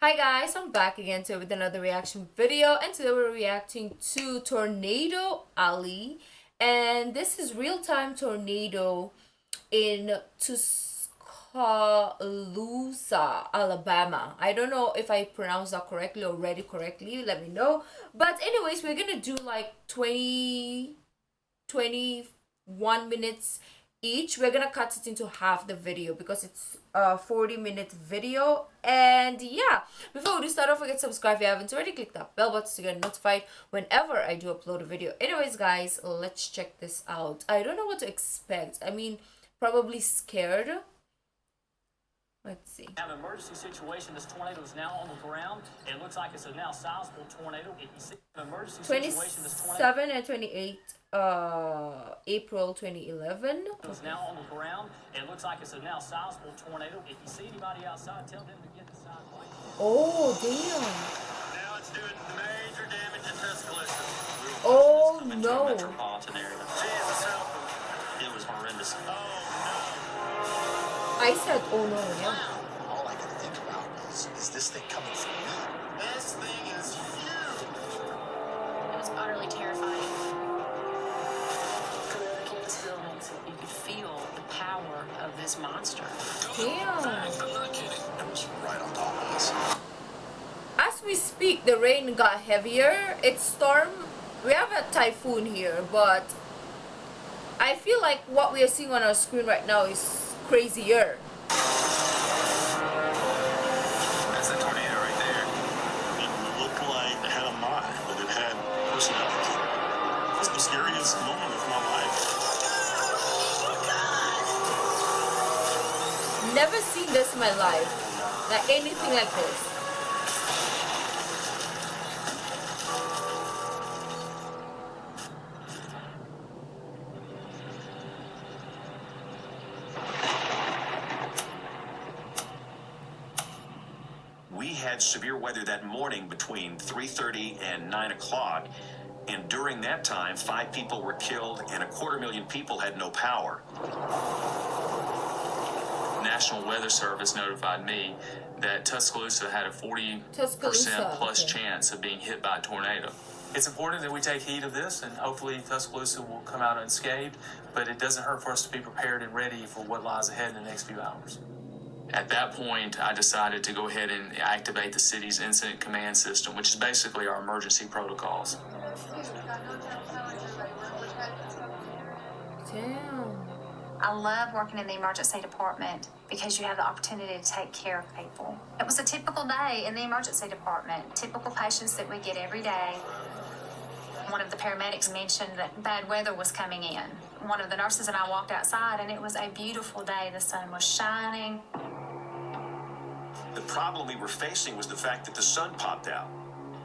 Hi guys, I'm back again today with another reaction video, and today we're reacting to Tornado Alley, and this is real-time tornado in Tuscaloosa, Alabama. I don't know if I pronounced that correctly or read it correctly, let me know. But anyways, we're gonna do like 21 minutes each. We're gonna cut it into half the video because it's a 40-minute video. And yeah, before we do start, don't forget to subscribe if you haven't already. Click that bell button to get notified whenever I do upload a video. Anyways guys, let's check this out. I don't know what to expect. I mean, probably scared. Let's see. Have an emergency situation. This tornado is now on the ground. It looks like it's a now sizable tornado. If you see an emergency situation, this tornado 27 and 28 April 2011. is now on the ground. It looks like it's a now sizable tornado. If you see anybody outside, tell them to get inside. Oh damn. Now it's doing major damage in Tuscaloosa. Oh no. Metropolitan area. Jesus help them. It was horrendous. Oh I said oh no, yeah. All I can think about is this thing coming from me? This thing is huge. It was utterly terrifying. These buildings, you could feel the power of this monster. Damn. I'm not kidding. It was right on top of us. As we speak, the rain got heavier. It's storm. We have a typhoon here, but I feel like what we are seeing on our screen right now is crazier. That's a tornado right there. It looked like it had a mind, but it had personality. It's the scariest moment of my life. Never seen this in my life. Like anything like this. We had severe weather that morning between 3:30 and 9 o'clock, and during that time, 5 people were killed and 250,000 people had no power. National Weather Service notified me that Tuscaloosa had a 40% Tuscaloosa, plus okay. chance of being hit by a tornado. It's important that we take heed of this, and hopefully Tuscaloosa will come out unscathed, but it doesn't hurt for us to be prepared and ready for what lies ahead in the next few hours. At that point, I decided to go ahead and activate the city's incident command system, which is basically our emergency protocols. Damn. I love working in the emergency department because you have the opportunity to take care of people. It was a typical day in the emergency department, typical patients that we get every day. One of the paramedics mentioned that bad weather was coming in. One of the nurses and I walked outside, and it was a beautiful day. The sun was shining. The problem we were facing was the fact that the sun popped out.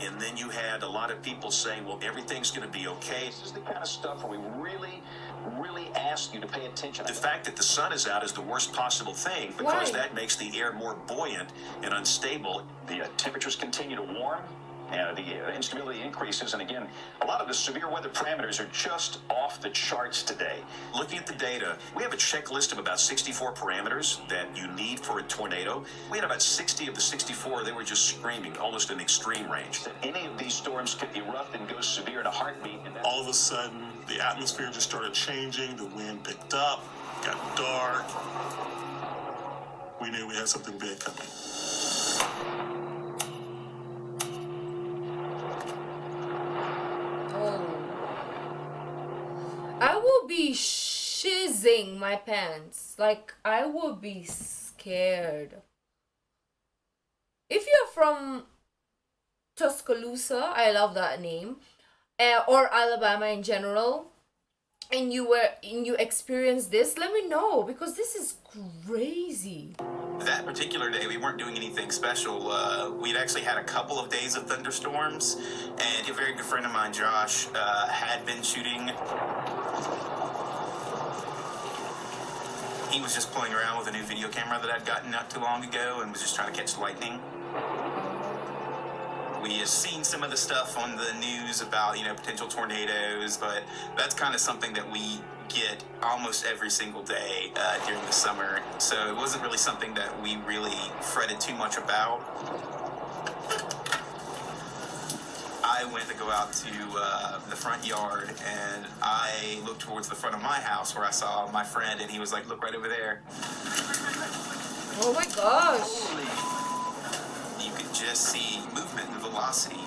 And then you had a lot of people saying, well, everything's going to be okay. This is the kind of stuff where we really ask you to pay attention. The fact that the sun is out is the worst possible thing because Why? that makes the air more buoyant and unstable. The temperatures continue to warm. And the instability increases, and again, a lot of the severe weather parameters are just off the charts today. Looking at the data, we have a checklist of about 64 parameters that you need for a tornado. We had about 60 of the 64, they were just screaming, almost an extreme range. Any of these storms could erupt and go severe in a heartbeat. And All of a sudden, the atmosphere just started changing. The wind picked up, got dark. We knew we had something big coming. I will be shizzing my pants. Like, I will be scared. If you're from Tuscaloosa, I love that name, or Alabama in general, and you experienced this, let me know, because this is crazy. That particular day, we weren't doing anything special. We'd actually had a couple of days of thunderstorms, and a very good friend of mine, Josh, had been shooting. He was just playing around with a new video camera that I'd gotten not too long ago and was just trying to catch lightning. We have seen some of the stuff on the news about, potential tornadoes, but that's kind of something that we get almost every single day during the summer. So it wasn't really something that we really fretted too much about. I went to go out to the front yard, and I looked towards the front of my house where I saw my friend, and he was like, look right over there. Oh my gosh. You could just see movement and velocity.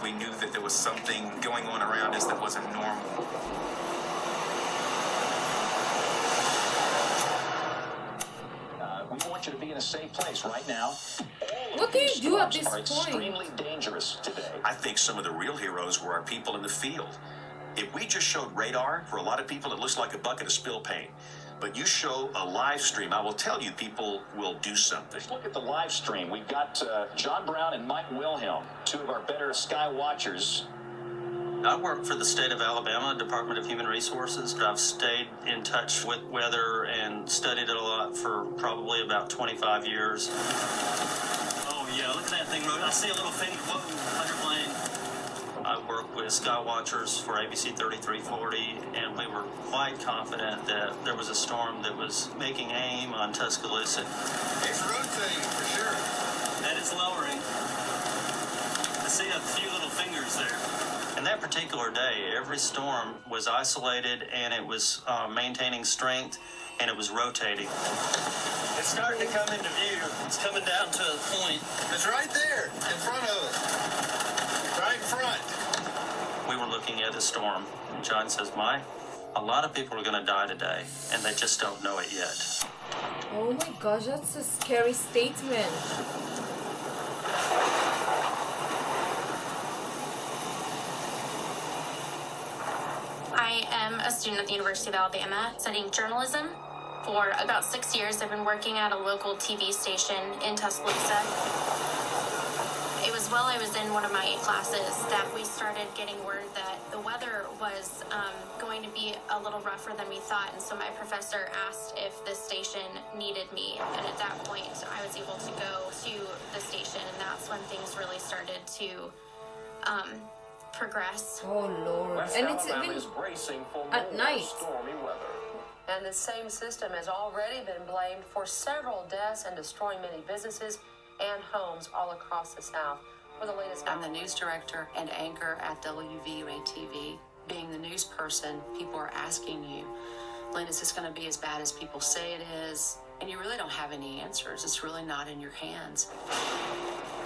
We knew that there was something going on around us that wasn't normal. We want you to be in a safe place right now. What do you do at this Are point? extremely dangerous today. I think some of the real heroes were our people in the field. If we just showed radar, for a lot of people, it looks like a bucket of spill paint. But you show a live stream, I will tell you, people will do something. Let's look at the live stream. We've got John Brown and Mike Wilhelm, two of our better sky watchers. I work for the state of Alabama, Department of Human Resources. I've stayed in touch with weather and studied it a lot for probably about 25 years. Oh yeah, look at that thing, I see a little thing. Whoa, hydroplane. I work with sky watchers for ABC 3340, and we were quite confident that there was a storm that was making aim on Tuscaloosa. It's rotating for sure. And it's lowering. I see a few little fingers there. And that particular day, every storm was isolated, and it was maintaining strength, and it was rotating. It's starting to come into view. It's coming down to a point. It's right there in front of us. Right in front. We were looking at a storm. And John says, Mike, a lot of people are going to die today, and they just don't know it yet. Oh my gosh, that's a scary statement. I am a student at the University of Alabama studying journalism. For about 6 years, I've been working at a local TV station in Tuscaloosa. It was while I was in one of my classes that we started getting word that the weather was going to be a little rougher than we thought, and so my professor asked if the station needed me, and at that point I was able to go to the station, and that's when things really started to progress. Oh Lord. West And it's Alabama even is bracing for at more night. stormy weather. And the same system has already been blamed for several deaths and destroying many businesses and homes all across the South. For the latest, I'm the news director and anchor at WVUA TV. Being the news person, people are asking you, Lynn, is this going to be as bad as people say it is? And you really don't have any answers. It's really not in your hands.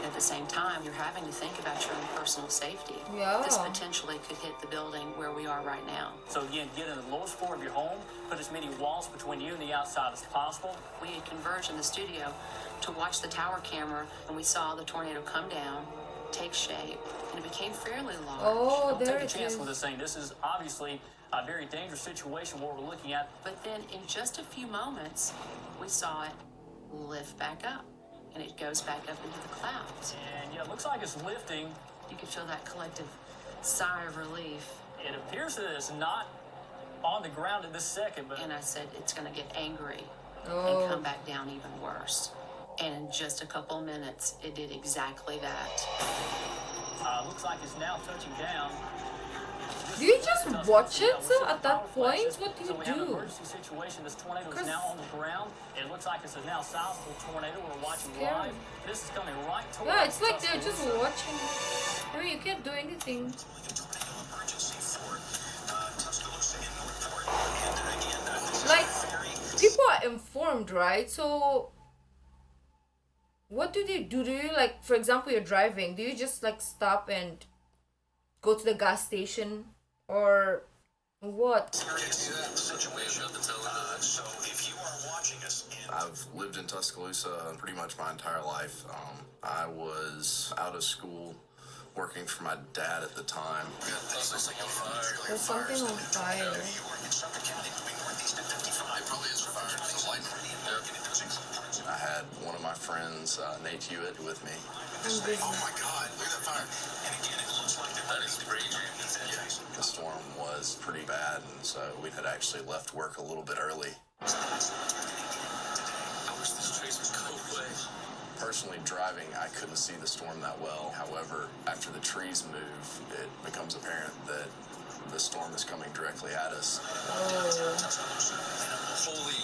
At the same time, you're having to think about your own personal safety. Yeah. This potentially could hit the building where we are right now. So again, get in the lowest floor of your home, put as many walls between you and the outside as possible. We had converged in the studio to watch the tower camera, and we saw the tornado come down, take shape, and it became fairly large. Oh, Don't there take a it chance is. with this thing. This is obviously a very dangerous situation, what we're looking at. But then in just a few moments, we saw it lift back up, and it goes back up into the clouds. And yeah, it looks like it's lifting. You could feel that collective sigh of relief. It appears that it's not on the ground at this second, but And I said, it's going to get angry Oh. and come back down even worse. And in just a couple of minutes, it did exactly that. looks like it's now touching down. Do you just watch it at that point? What do So you we have an do? emergency situation. This tornado is 'Cause- now on the ground. It looks like it's a now sizable tornado. We're watching Scary. live. This is coming right towards Yeah, it's like they're just Tuscaloosa. watching. I mean, you can't do anything. Like, people are informed, right? So, what do they do? Do you, like, for example, you're driving, do you just, like, stop and go to the gas station? Or what? I've lived in Tuscaloosa pretty much my entire life. I was out of school working for my dad at the time. There's something on fire. I had one of my friends, Nate Hewitt, with me. Oh my God, look at that fire. And again, it looks like that is raging. The storm was pretty bad, and so we had actually left work a little bit early. I wish this trace would go away. Personally, driving, I couldn't see the storm that well. However, after the trees move, it becomes apparent that the storm is coming directly at us. Holy.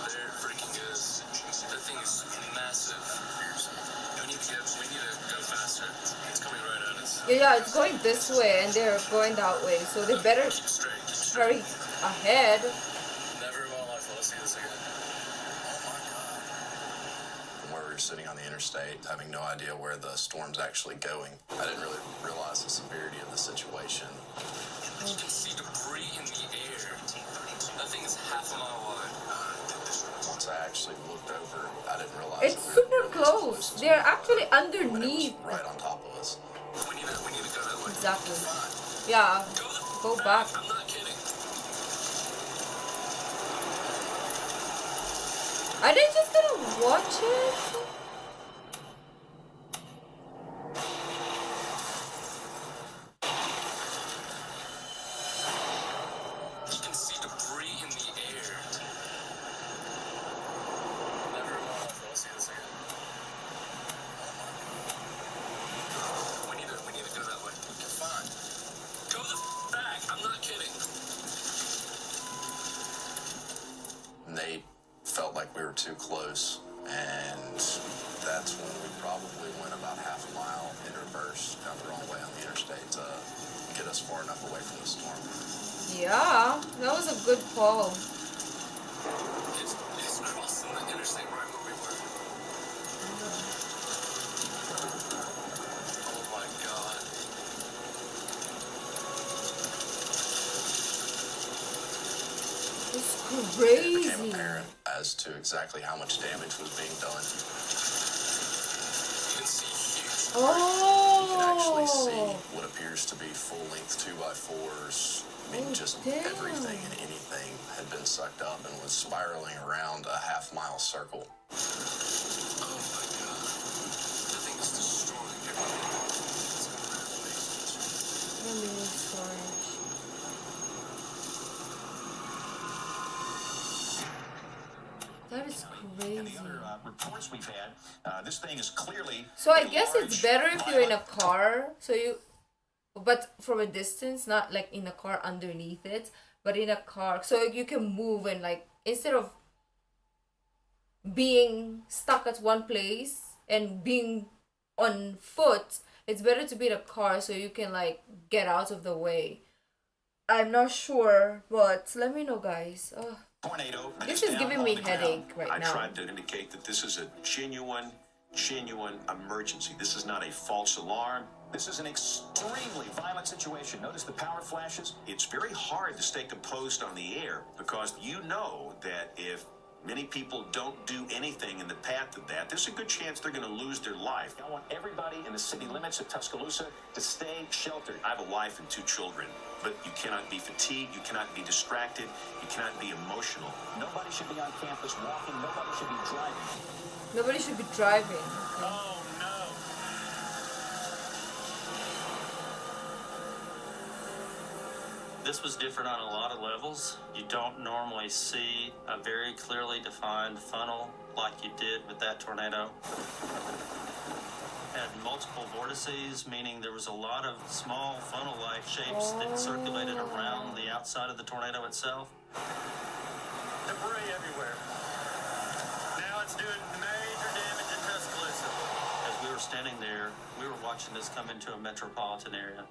There freaking is. That thing is massive. Don't kids, we need to go faster. It's coming right at us. Yeah, it's going this way and they're going that way, so they better hurry ahead. Never in my life will I see this again. Oh my God. From where we were sitting on the interstate, having no idea where the storm's actually going, I didn't really realize the severity of the situation. You can see debris in the air. That thing is half a mile wide. Once I actually looked over, I didn't realize it's super close. They're actually underneath. Right on top of us. We need to go that way. Exactly. Yeah. Go back. I'm not kidding. Are they just gonna watch it? You can see debris in the air. Never in my life will I see this again. We need to go that way. Okay, fine. Go the back. I'm not kidding. Nate felt like we were too close, and that's when we probably went about half a mile in reverse down the wrong way on the interstate to get us far enough away from the storm. Yeah, that was a good call. It's crossing the interstate right where we were. Oh my God. It's It crazy. became apparent as to exactly how much damage was being done. You can see huge. You can actually see Oh. what appears to be full-length 2x4s. I mean, just damn. everything and anything had been sucked up and was spiraling around a half-mile circle. Oh my God. That thing is destroying everything. That is And crazy. the other reports we've had, this thing is clearly. So I guess it's better if you're in a car, but from a distance, not like in a car underneath it, but in a car, so you can move and like instead of being stuck at one place and being on foot, it's better to be in a car so you can like get out of the way. I'm not sure, but let me know, guys. Tornado. This is giving me headache right I now. tried to indicate that this is a genuine emergency. This is not a false alarm. This is an extremely violent situation. Notice the power flashes. It's very hard to stay composed on the air because you know that if many people don't do anything in the path of that, there's a good chance they're going to lose their life. I want everybody in the city limits of Tuscaloosa to stay sheltered. I have a wife and 2 children, but you cannot be fatigued, you cannot be distracted, you cannot be emotional. Nobody should be on campus walking, nobody should be driving. Nobody should be driving. Oh, no. This was different on a lot of levels. You don't normally see a very clearly defined funnel like you did with that tornado. Had multiple vortices, meaning there was a lot of small funnel-like shapes that circulated around the outside of the tornado itself. Debris everywhere. Now it's doing major damage in Tuscaloosa. As we were standing there, we were watching this come into a metropolitan area.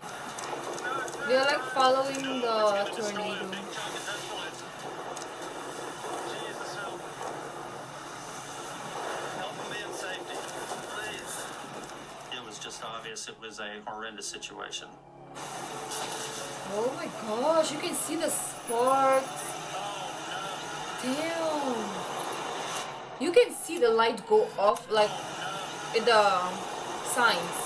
They're like following the tornado. It was just obvious it was a horrendous situation. Oh my gosh, you can see the sparks. Damn. You can see the light go off like in the signs.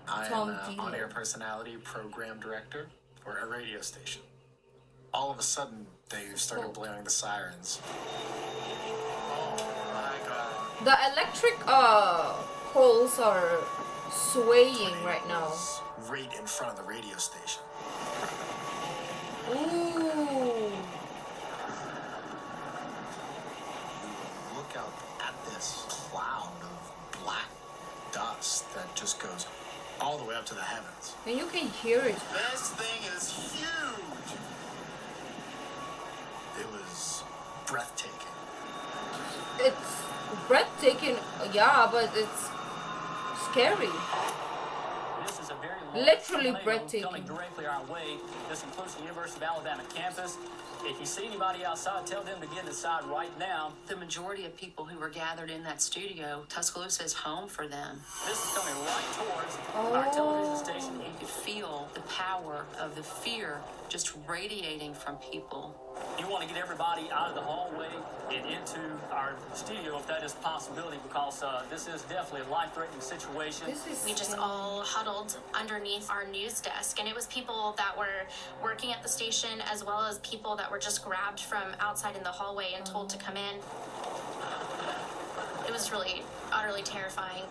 I am an on-air personality program director for a radio station. All of a sudden, they started blaring the sirens. Oh my God. The electric poles are swaying right now. Right in front of the radio station. Ooh. Look out at this cloud of black dust that just goes all the way up to the heavens. And you can hear it. This thing is huge. is breathtaking. It's breathtaking, yeah, but it's scary. This is a very large Literally tornado breathtaking. coming directly our way. This includes the University of Alabama campus. If you see anybody outside, tell them to get inside right now. The majority of people who were gathered in that studio, Tuscaloosa is home for them. This is coming right towards our television station. You could feel the power of the fear just radiating from people. You want to get everybody out of the hallway and into our studio if that is a possibility, because this is definitely a life-threatening situation. We just all huddled underneath our news desk, and it was people that were working at the station as well as people that were just grabbed from outside in the hallway and told to come in. It was really utterly terrifying.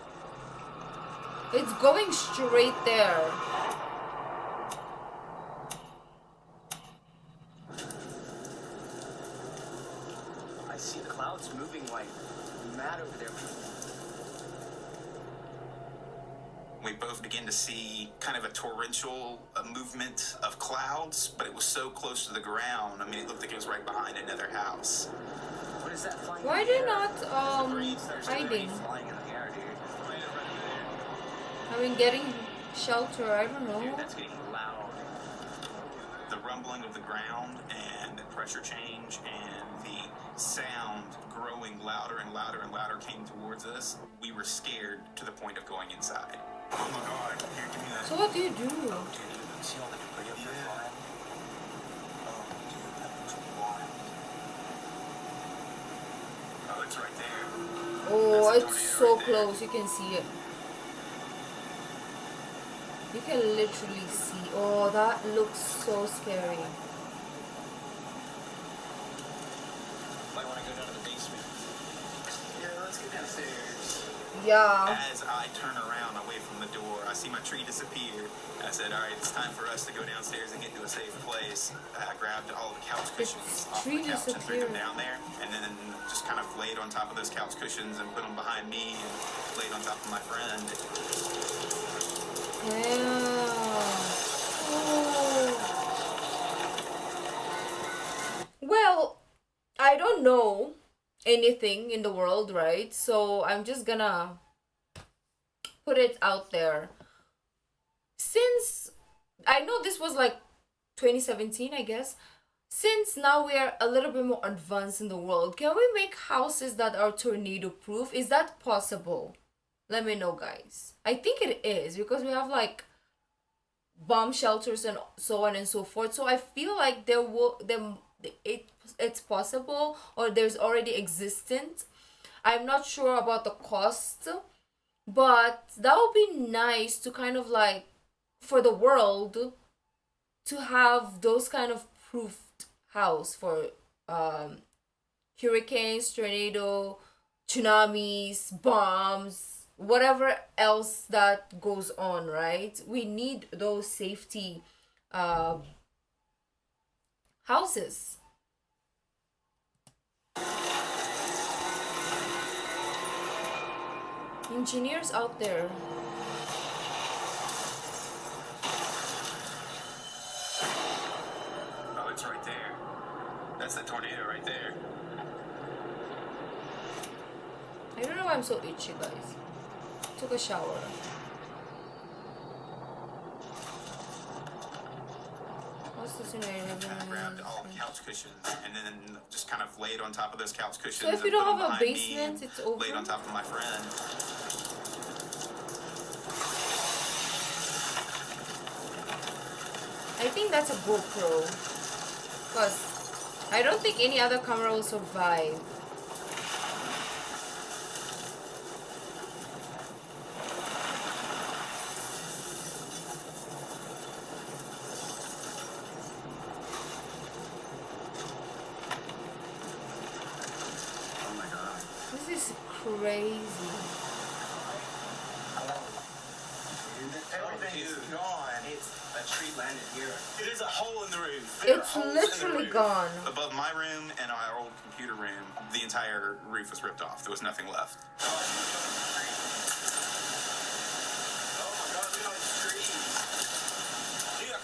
It's going straight there. I see the clouds moving like mad over there. We both began to see kind of a torrential movement of clouds, but it was so close to the ground. I mean, it looked like it was right behind another house. What is that flying? Why in the they air? not hiding? Flying in the air, dude. I mean, getting shelter, I don't know. Dude, that's getting loud. The rumbling of the ground and the pressure change and the sound growing louder and louder and louder came towards us. We were scared to the point of going inside. Oh my God! Here, give me that. So what do you do? Oh, dude, you see all the debris up there flying? Oh, dude, that looks wild. Oh, it's right there. Oh, That's a it's tornado so right there. close. You can see it. You can literally see. Oh, that looks so scary. Might want to go down to the basement. Yeah, let's go downstairs. Yeah. As I turn around away from the door, I see my tree disappear. I said, all right, it's time for us to go downstairs and get to a safe place. I grabbed all the couch cushions off the couch and threw them down there, and then just kind of laid on top of those couch cushions and put them behind me and laid on top of my friend. Yeah. Oh. Well, I don't know anything in the world, right? So I'm just gonna put it out there. Since I know this was like 2017, I guess. Since now we are a little bit more advanced in the world, can we make houses that are tornado proof? Is that possible? Let me know, guys. I think it is, because we have like bomb shelters and so on and so forth. So I feel like it's possible, or there's already existent. I'm not sure about the cost, but that would be nice to kind of like, for the world to have those kind of proofed house for hurricanes, tornado, tsunamis, bombs, whatever else that goes on, right? We need those safety houses. Engineers out there. Oh, it's right there. That's the tornado right there. I don't know why I'm so itchy, guys. Took a shower. What's the scenario? I grabbed all the couch cushions and then just kind of laid on top of those couch cushions. So if you and put don't them have a behind me basement, and it's over? laid on top of my friend. I think that's a GoPro, because I don't think any other camera will survive. Oh my God. This is crazy. Everything is gone. A tree landed here. It is a hole in the roof. It's literally gone. Above my room and our old computer room, the entire roof was ripped off. There was nothing left.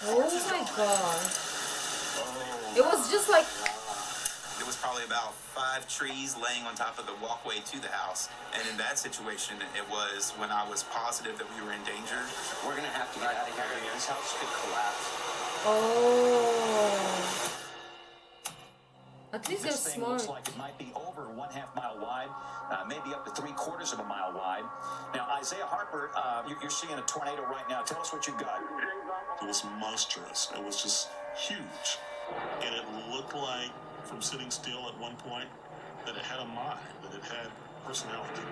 Oh my god. It was just like... It was probably about 5 trees laying on top of the walkway to the house. And in that situation, it was when I was positive that we were in danger. We're going to have to get out of here. This house could collapse. Oh. At least they're This thing smart. looks like it might be over 1/2 mile wide, maybe up to 3/4 of a mile wide. Now, Isaiah Harper, you're seeing a tornado right now. Tell us what you got. It was monstrous. It was just huge. And it looked like, from sitting still at one point, that it had a mind, that it had personality.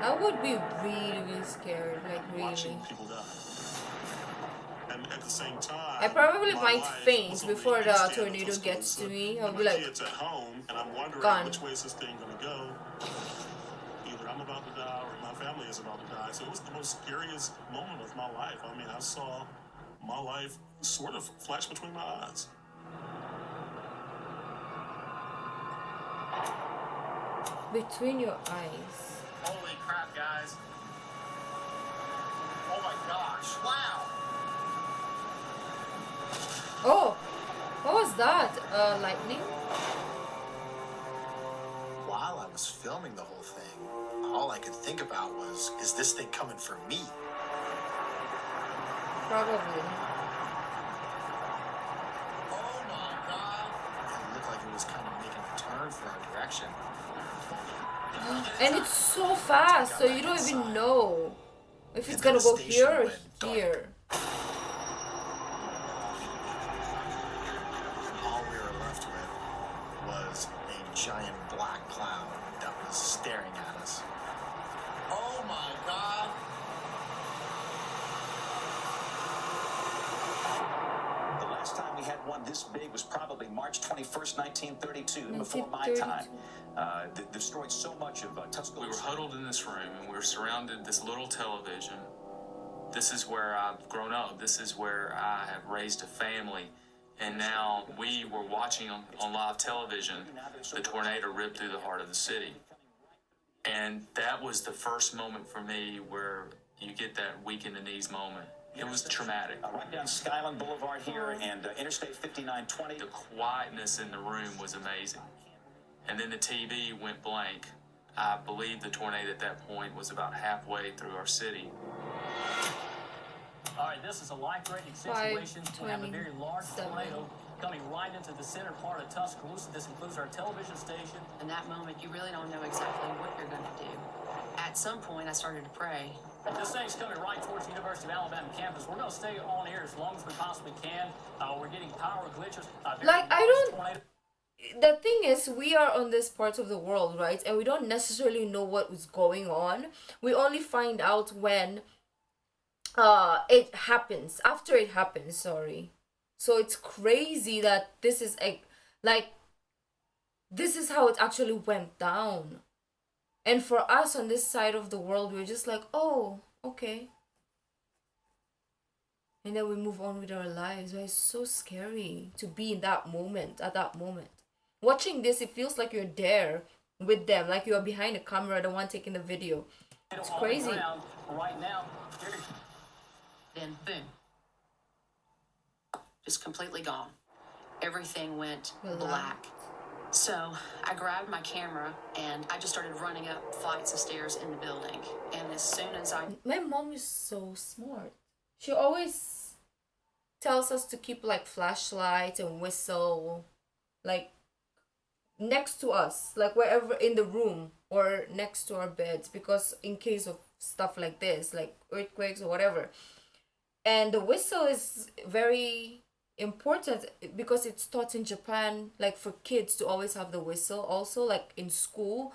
I would be really scared, like really. Watching people die. And at the same time, I probably my might life faint was on before east the end of tornado gets to Tuscaloosa, me. and I'll be my like, kids at home, and I'm wondering gone. which way is this thing going to go. Either I'm about to die or my family is about to die. So it was the most scariest moment of my life. I mean, I saw my life sort of flash between my eyes. Between your eyes. Holy crap, guys. Oh my gosh. Wow. Oh, what was that? Lightning? While I was filming the whole thing, all I could think about was, is this thing coming for me? Probably. Oh my god. It looked like it was kind of making a turn for our direction. And it's so fast, so you don't even know if it's gonna go here or here. All we were left with was a giant black cloud that was staring at us. Oh my god! The last time we had one this big was probably March 21st, 1932, before my time. Destroyed so much of Tuscaloosa. We were huddled in this room, and we were surrounded this little television. This is where I've grown up. This is where I have raised a family. And now we were watching on live television the tornado rip through the heart of the city. And that was the first moment for me where you get that weak in the knees moment. It was traumatic. Right down Skyland Boulevard here and Interstate 5920. The quietness in the room was amazing. And then the TV went blank. I believe the tornado at that point was about halfway through our city. All right, this is a life-threatening situation. We have a very large tornado coming right into the center part of Tuscaloosa. This includes our television station. In that moment, you really don't know exactly what you're going to do. At some point, I started to pray. This thing's coming right towards the University of Alabama campus. We're going to stay on air as long as we possibly can. We're getting power glitches. Like, I don't... The thing is, we are on this part of the world, right? And we don't necessarily know what was going on. We only find out when it happens. After it happens, sorry. So it's crazy that this is this is how it actually went down. And for us on this side of the world, we're just like, oh, okay. And then we move on with our lives. But it's so scary to be in that moment, at that moment. Watching this, it feels like you're there with them, like you're behind the camera, the one taking the video. It's crazy. Right now, then boom. Just completely gone. Everything went black. So I grabbed my camera and I just started running up flights of stairs in the building. And as soon as My mom is so smart. She always tells us to keep like flashlights and whistle like next to us, like wherever in the room or next to our beds, because in case of stuff like this, like earthquakes or whatever. And the whistle is very important because it's taught in Japan, like for kids to always have the whistle also, like in school.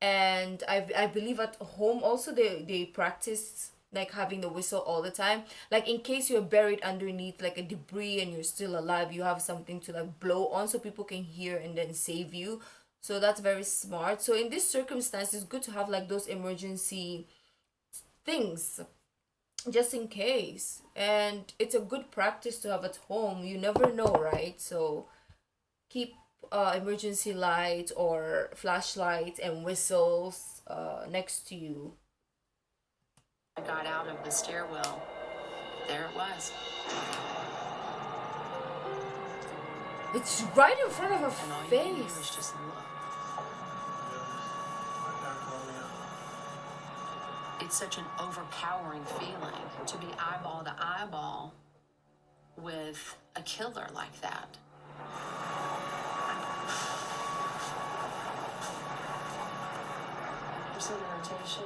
And I believe at home also they practice like having the whistle all the time, like in case you're buried underneath like a debris and you're still alive, you have something to like blow on so people can hear and then save you. So that's very smart. So in this circumstance, it's good to have like those emergency things just in case. And it's a good practice to have at home. You never know, right? So keep emergency lights or flashlights and whistles next to you. I got out of the stairwell, there it was. It's right in front of her And all you can do is face. just look. It's such an overpowering feeling to be eyeball to eyeball with a killer like that. We're seeing irritation.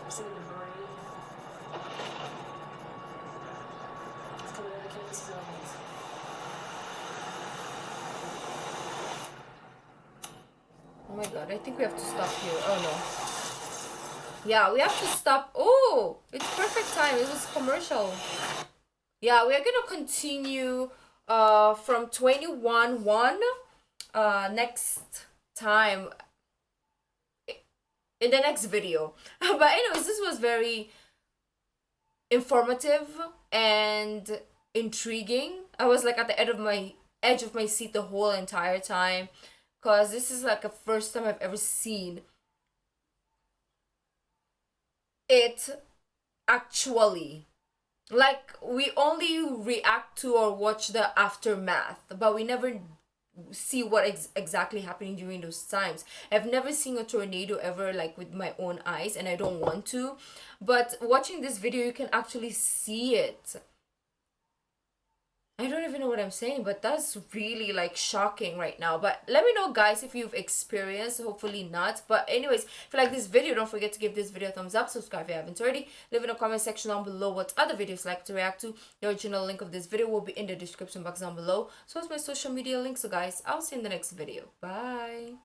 We're seeing debris. It's coming out of Kansas City. Oh my god, I think we have to stop here. Oh no. Yeah, we have to stop. Oh, it's perfect time. It was commercial. Yeah, we are gonna continue from 21-1 next time in the next video. But anyways, this was very informative and intriguing. I was like at the edge of my seat the whole entire time, because this is like the first time I've ever seen it actually. Like, we only react to or watch the aftermath, but we never see what exactly happening during those times. I've never seen a tornado ever, like, with my own eyes, and I don't want to, but watching this video you can actually see it. I don't even know what I'm saying, but that's really like shocking right now. But let me know, guys, if you've experienced. Hopefully not. But anyways, if you like this video, don't forget to give this video a thumbs up, subscribe if you haven't already, leave in a comment section down below what other videos you'd like to react to. The original link of this video will be in the description box down below, so as my social media links. So guys, I'll see you in the next video. Bye.